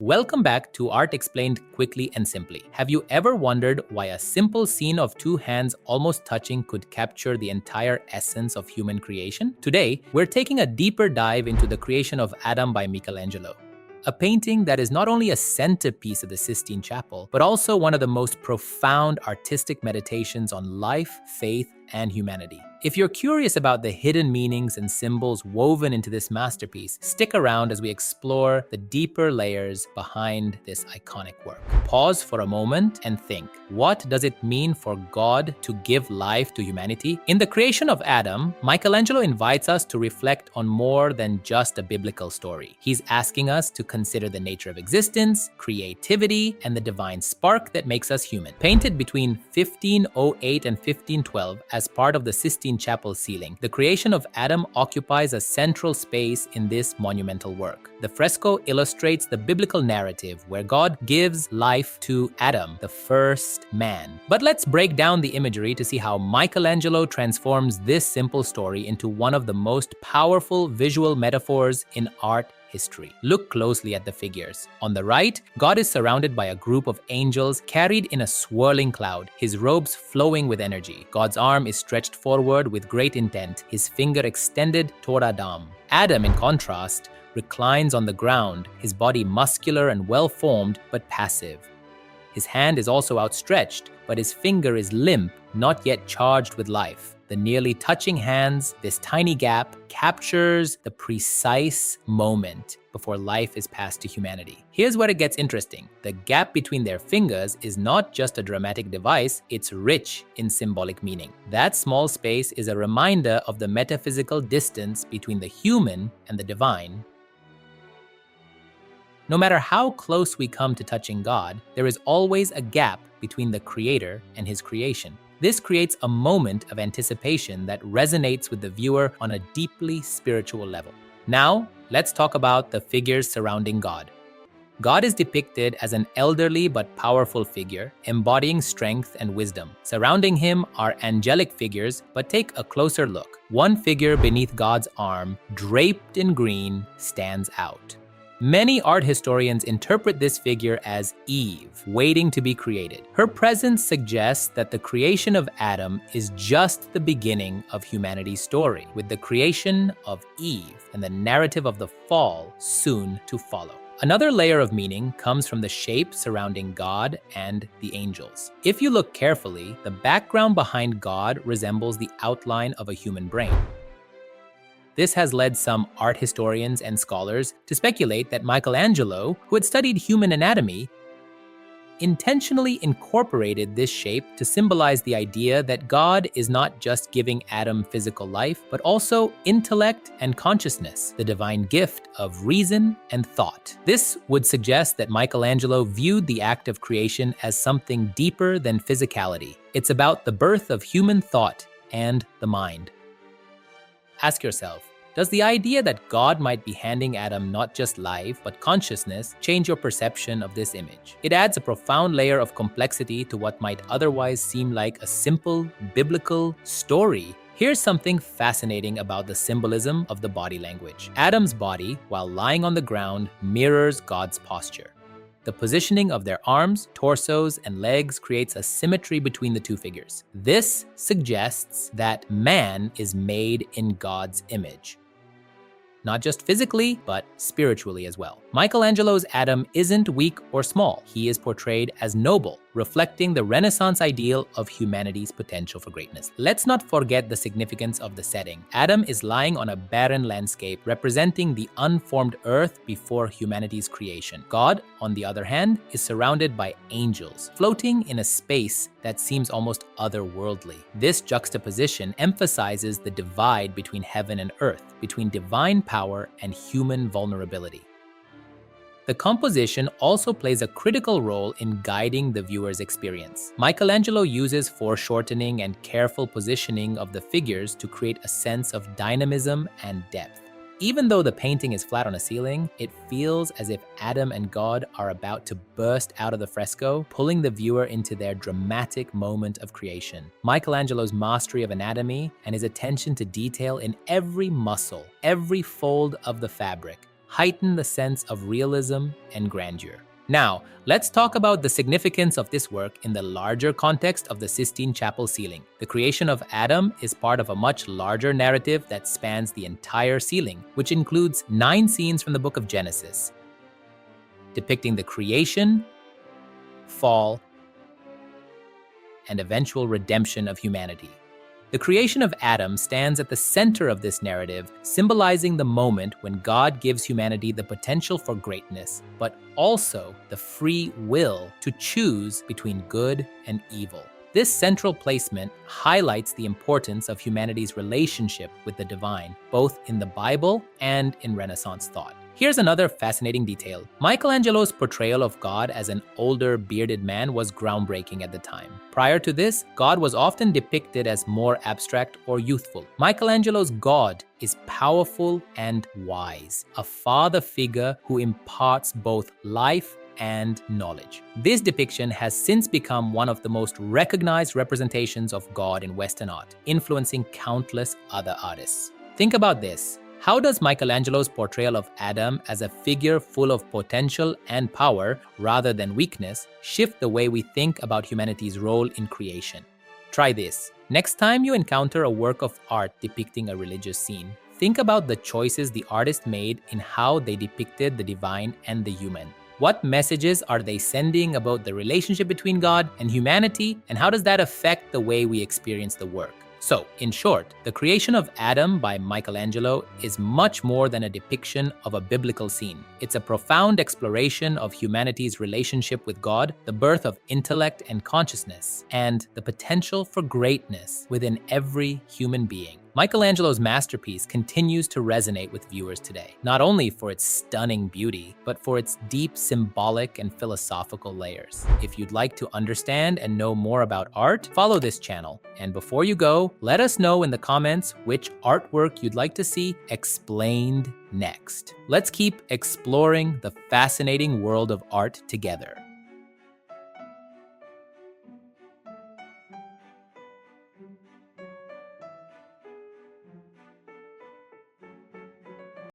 Welcome back to Art Explained Quickly and Simply. Have you ever wondered why a simple scene of two hands almost touching could capture the entire essence of human creation? Today, we're taking a deeper dive into the creation of Adam by Michelangelo. A painting that is not only a centerpiece of the Sistine Chapel, but also one of the most profound artistic meditations on life, faith, and humanity. If you're curious about the hidden meanings and symbols woven into this masterpiece, stick around as we explore the deeper layers behind this iconic work. Pause for a moment and think, what does it mean for God to give life to humanity? In the creation of Adam, Michelangelo invites us to reflect on more than just a biblical story. He's asking us to consider the nature of existence, creativity, and the divine spark that makes us human. Painted between 1508 and 1512 as part of the Sistine Chapel ceiling, the creation of Adam occupies a central space in this monumental work. The fresco illustrates the biblical narrative where God gives life to Adam, the first man. But let's break down the imagery to see how Michelangelo transforms this simple story into one of the most powerful visual metaphors in art history. Look closely at the figures. On the right, God is surrounded by a group of angels carried in a swirling cloud, his robes flowing with energy. God's arm is stretched forward with great intent, his finger extended toward Adam. Adam, in contrast, reclines on the ground, his body muscular and well-formed but passive. His hand is also outstretched, but his finger is limp, not yet charged with life. The nearly touching hands, this tiny gap, captures the precise moment before life is passed to humanity. Here's where it gets interesting. The gap between their fingers is not just a dramatic device, it's rich in symbolic meaning. That small space is a reminder of the metaphysical distance between the human and the divine. No matter how close we come to touching God, there is always a gap between the Creator and His creation. This creates a moment of anticipation that resonates with the viewer on a deeply spiritual level. Now, let's talk about the figures surrounding God. God is depicted as an elderly but powerful figure, embodying strength and wisdom. Surrounding him are angelic figures, but take a closer look. One figure beneath God's arm, draped in green, stands out. Many art historians interpret this figure as Eve, waiting to be created. Her presence suggests that the creation of Adam is just the beginning of humanity's story, with the creation of Eve and the narrative of the fall soon to follow. Another layer of meaning comes from the shape surrounding God and the angels. If you look carefully, the background behind God resembles the outline of a human brain. This has led some art historians and scholars to speculate that Michelangelo, who had studied human anatomy, intentionally incorporated this shape to symbolize the idea that God is not just giving Adam physical life, but also intellect and consciousness, the divine gift of reason and thought. This would suggest that Michelangelo viewed the act of creation as something deeper than physicality. It's about the birth of human thought and the mind. Ask yourself, does the idea that God might be handing Adam not just life, but consciousness change your perception of this image? It adds a profound layer of complexity to what might otherwise seem like a simple, biblical story. Here's something fascinating about the symbolism of the body language. Adam's body, while lying on the ground, mirrors God's posture. The positioning of their arms, torsos, and legs creates a symmetry between the two figures. This suggests that man is made in God's image. Not just physically, but spiritually as well. Michelangelo's Adam isn't weak or small. He is portrayed as noble, reflecting the Renaissance ideal of humanity's potential for greatness. Let's not forget the significance of the setting. Adam is lying on a barren landscape, representing the unformed earth before humanity's creation. God, on the other hand, is surrounded by angels, floating in a space that seems almost otherworldly. This juxtaposition emphasizes the divide between heaven and earth, between divine power and human vulnerability. The composition also plays a critical role in guiding the viewer's experience. Michelangelo uses foreshortening and careful positioning of the figures to create a sense of dynamism and depth. Even though the painting is flat on a ceiling, it feels as if Adam and God are about to burst out of the fresco, pulling the viewer into their dramatic moment of creation. Michelangelo's mastery of anatomy and his attention to detail in every muscle, every fold of the fabric, heighten the sense of realism and grandeur. Now, let's talk about the significance of this work in the larger context of the Sistine Chapel ceiling. The creation of Adam is part of a much larger narrative that spans the entire ceiling, which includes 9 scenes from the book of Genesis, depicting the creation, fall, and eventual redemption of humanity. The creation of Adam stands at the center of this narrative, symbolizing the moment when God gives humanity the potential for greatness, but also the free will to choose between good and evil. This central placement highlights the importance of humanity's relationship with the divine, both in the Bible and in Renaissance thought. Here's another fascinating detail. Michelangelo's portrayal of God as an older, bearded man was groundbreaking at the time. Prior to this, God was often depicted as more abstract or youthful. Michelangelo's God is powerful and wise, a father figure who imparts both life and knowledge. This depiction has since become one of the most recognized representations of God in Western art, influencing countless other artists. Think about this. How does Michelangelo's portrayal of Adam as a figure full of potential and power rather than weakness shift the way we think about humanity's role in creation? Try this. Next time you encounter a work of art depicting a religious scene, think about the choices the artist made in how they depicted the divine and the human. What messages are they sending about the relationship between God and humanity, and how does that affect the way we experience the work? So, in short, the creation of Adam by Michelangelo is much more than a depiction of a biblical scene. It's a profound exploration of humanity's relationship with God, the birth of intellect and consciousness, and the potential for greatness within every human being. Michelangelo's masterpiece continues to resonate with viewers today, not only for its stunning beauty, but for its deep symbolic and philosophical layers. If you'd like to understand and know more about art, follow this channel. And before you go, let us know in the comments which artwork you'd like to see explained next. Let's keep exploring the fascinating world of art together.